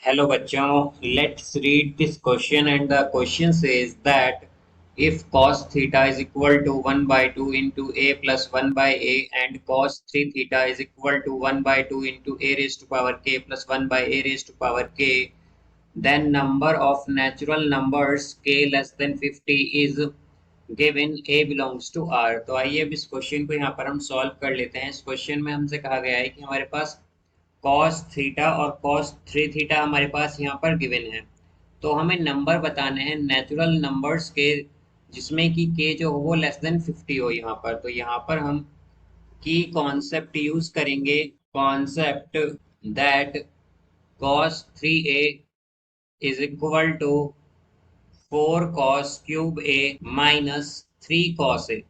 Hello बच्चों, let's read this question and the question says that if cos theta is equal to 1 by 2 into a plus 1 by a and cos 3 theta is equal to 1 by 2 into a raised to power k plus 1 by a raised to power k, then number of natural numbers k less than 50 is given a belongs to r। तो आइए अब इस question को यहाँ पर हम solve कर लेते हैं। इस क्वेश्चन में हमसे कहा गया है कि हमारे पास कॉस थीटा और कॉस थ्री थीटा हमारे पास यहाँ पर गिवन है। तो हमें नंबर बताने हैं नेचुरल नंबर्स के जिसमें कि के जो हो वो लेस देन 50 हो यहाँ पर। तो यहाँ पर हम की कॉन्सेप्ट यूज करेंगे, concept that cos 3a is equal to 4 cos cube a minus 3 cos a।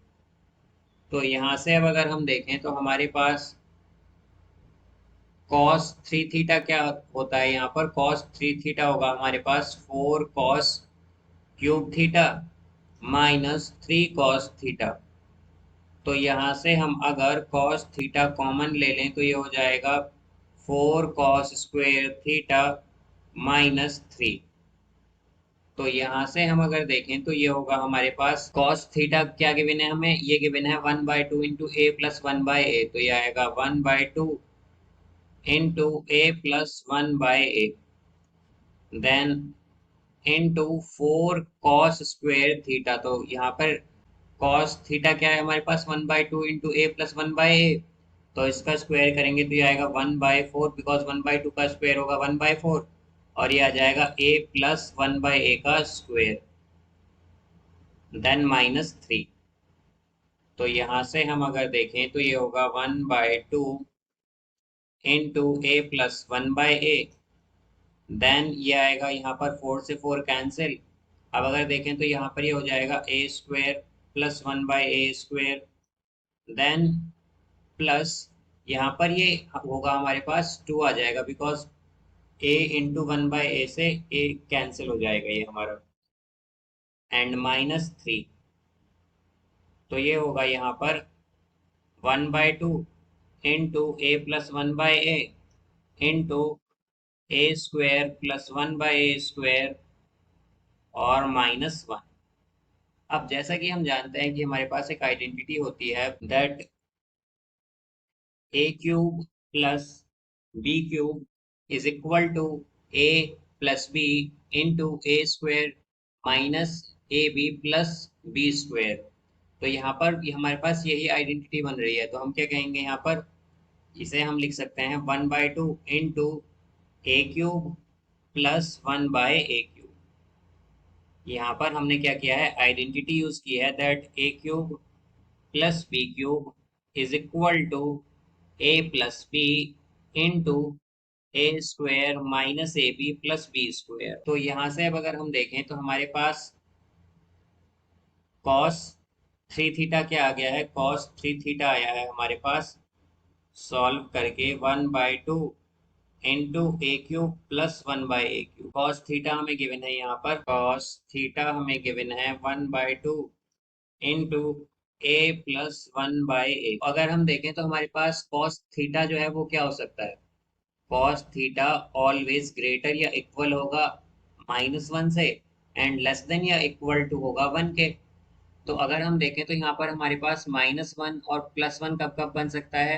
तो यहाँ से अब अगर हम देखें तो हमारे पास cos 3 थीटा क्या होता है, यहाँ पर cos 3 थीटा होगा हमारे पास 4 cos cube theta minus 3 cos theta. तो यहाँ से हम अगर cos थीटा कॉमन ले लें तो ये हो जाएगा 4 cos स्क्वेयर थीटा माइनस 3। तो यहाँ से हम अगर देखें तो ये होगा हमारे पास cos थीटा क्या गिवन है, हमें ये गिवन है 1 by 2 into A plus 1 by a. तो ये आएगा 1 by 2 into A plus 1 by A, then into 4 cos square theta. तो यहाँ पर cos थीटा क्या है हमारे पास 1 by 2 into A plus 1 by a. तो इसका स्क्वायर करेंगे तो ये आएगा 1 बाई 4, बिकॉज 1 बाई 2 का स्क्वायर होगा 1 बाई 4, और ये आ जाएगा a प्लस 1 बाई ए का स्क्वायर, देन माइनस 3। तो यहाँ से हम अगर देखें तो ये होगा 1 by 2 into A plus 1 by A, then ये आएगा यहाँ पर 4 से 4 कैंसिल। अब अगर देखें तो यहाँ पर ये हो जाएगा a square plus 1 by a square, then plus यहाँ पर ये होगा हमारे पास 2 आ जाएगा, because a into 1 by a से ए कैंसिल हो जाएगा ये हमारा, एंड माइनस 3। तो ये होगा यहाँ पर 1 by 2 into A plus 1 by A into A square plus 1 by a square और माइनस 1। अब जैसा कि हम जानते हैं कि हमारे पास एक आइडेंटिटी होती है that A cube plus B cube is equal to A plus B into A square minus A B plus B square. तो यहाँ पर हमारे पास यही आइडेंटिटी बन रही है। तो हम क्या कहेंगे यहाँ पर, इसे हम लिख सकते हैं 1 by 2 into a cube plus 1 by a cube. यहाँ पर हमने क्या किया है, आइडेंटिटी यूज की है that A cube plus B cube is equal to A plus B into A square minus A B plus B square. तो यहाँ से अब अगर हम देखें तो हमारे पास cos 3 थीटा क्या आ गया है, cos 3 थीटा आया है हमारे पास सॉल्व करके 1 by 2 into a cube plus 1 by a cube. cos theta हमें गिवन है, यहाँ पर cos थीटा हमें गिवन है 1 by 2 into A plus 1 by a. अगर हम देखें तो हमारे पास cos थीटा जो है वो क्या हो सकता है, cos थीटा ऑलवेज ग्रेटर या इक्वल होगा -1 से, एंड लेस देन या इक्वल टू होगा 1 के। तो अगर हम देखें तो यहाँ पर हमारे पास -1 और +1 कब कब बन सकता है,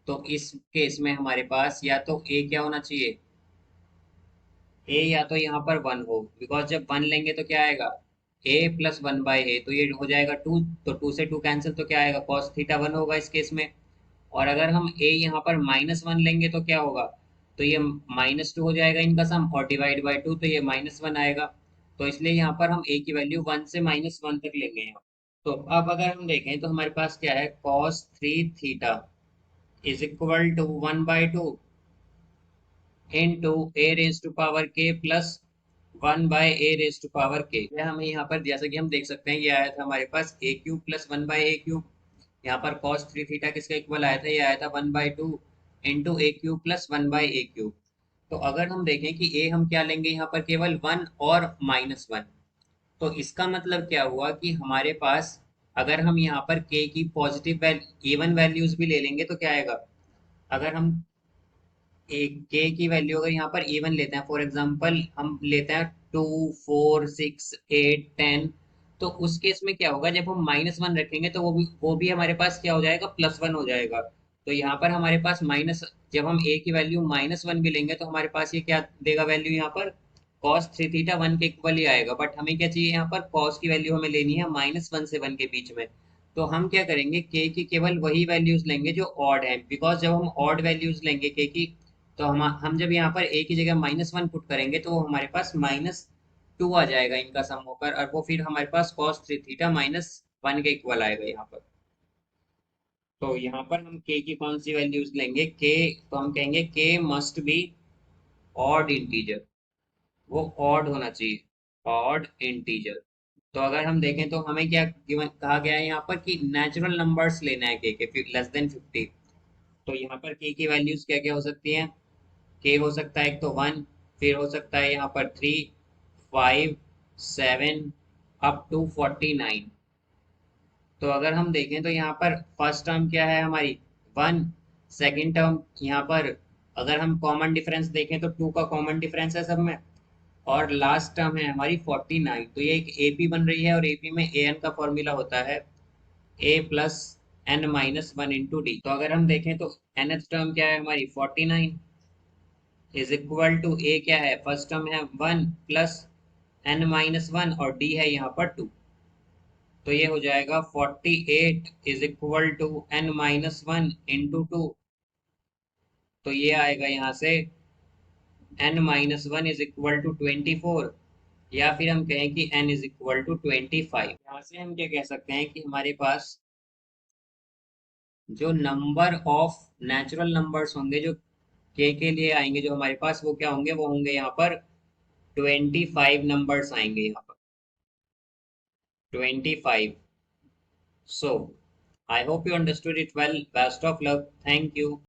तो इस केस में हमारे पास या तो ए क्या होना चाहिए, ए या तो यहाँ पर 1 हो, बिकॉज जब 1 लेंगे तो क्या आएगा ए प्लस 1 बाई ए, तो ये हो जाएगा 2। तो 2 से 2 कैंसिल, तो क्या आएगा cos थीटा 1 होगा इस केस में। और अगर हम a यहाँ पर -1 लेंगे तो क्या होगा, तो ये -2 हो जाएगा इनका सम, और डिवाइड बाई 2 तो ये -1 आएगा। तो इसलिए यहाँ पर हम a की वैल्यू 1 से -1 तक लेंगे यहाँ। तो अब अगर हम देखें तो हमारे पास क्या है, cos 3 theta is equal to 1 by 2 into a raise to power K plus 1 by a raise to power K. हमें यहाँ पर जैसा कि हम देख सकते हैं ये आया था हमारे पास a cube plus 1 by a cube. यहाँ पर cos 3 थीटा किसका इक्वल आया था, ये आया था 1 by 2 into a cube plus 1 by a cube. तो अगर हम देखें कि ए हम क्या लेंगे यहाँ पर, केवल 1 और -1। तो इसका मतलब क्या हुआ कि हमारे पास अगर हम यहाँ पर के की पॉजिटिव इवन वैल्यूज भी ले लेंगे तो क्या आएगा, अगर हम एक के की वैल्यू अगर यहाँ पर इवन लेते हैं, फॉर एग्जांपल हम लेते हैं 2, 4, 6, 8, 10, तो उस केस में क्या होगा, जब हम -1 रखेंगे तो वो भी हमारे पास क्या हो जाएगा, +1 हो जाएगा। तो यहाँ पर हमारे पास माइनस, जब हम ए की वैल्यू -1 भी लेंगे तो हमारे पास ये क्या देगा वैल्यू, यहाँ पर cos 3 थीटा 1 के इक्वल ही आएगा। बट हमें क्या चाहिए, यहाँ पर cos की वैल्यू हमें लेनी है -1 से 1 के बीच में। तो हम क्या करेंगे, के की केवल वही वैल्यूज लेंगे जो ऑड है, बिकॉज जब हम ऑड वैल्यूज लेंगे के की, तो हम जब यहाँ पर ए की जगह -1 पुट करेंगे तो वो हमारे पास -2 आ जाएगा इनका सम होकर, और वो फिर हमारे पास cos 3 थीटा -1 के इक्वल आएगा यहाँ पर। तो यहाँ पर हम के की कौन सी वैल्यूज लेंगे, के, तो हम कहेंगे के मस्ट बी ऑड इंटीजर, वो ऑड होना चाहिए, ऑड इंटीजर। तो अगर हम देखें तो हमें क्या गिवन कहा गया है यहाँ पर कि नेचुरल नंबर्स लेना है के <50। तो यहाँ पर के की वैल्यूज क्या क्या हो सकती हैं, के हो सकता है एक तो 1, फिर हो सकता है यहाँ पर 3, 5, 7, अप टू 49। तो अगर हम देखें तो यहाँ पर फर्स्ट टर्म क्या है हमारी, 1, सेकेंड टर्म यहाँ पर अगर हम कॉमन डिफरेंस देखें तो 2 का कॉमन डिफरेंस है सब में, और लास्ट टर्म है हमारी 49। तो ये एक एपी बन रही है, और एपी में ए एन का फॉर्मूला होता है A+n-1 × D। तो अगर हम देखें तो nth टर्म क्या है हमारी 49 इज इक्वल टू ए क्या है, फर्स्ट टर्म है 1 प्लस n-1, और डी है यहाँ पर 2। तो ये हो जाएगा 48 इज इक्वल टू n-1 × 2। तो ये आएगा यहाँ से n-1 इज इक्वल टू 24, या फिर हम कहें कि n इज इक्वल टू 25। यहाँ से हम क्या कह सकते हैं कि हमारे पास जो नंबर ऑफ नेचुरल नंबर्स होंगे जो के लिए आएंगे जो हमारे पास, वो क्या होंगे, वो होंगे यहाँ पर 25 नंबर्स आएंगे यहाँ पर, 25। So, I hope you understood it well. Best of luck. Thank you.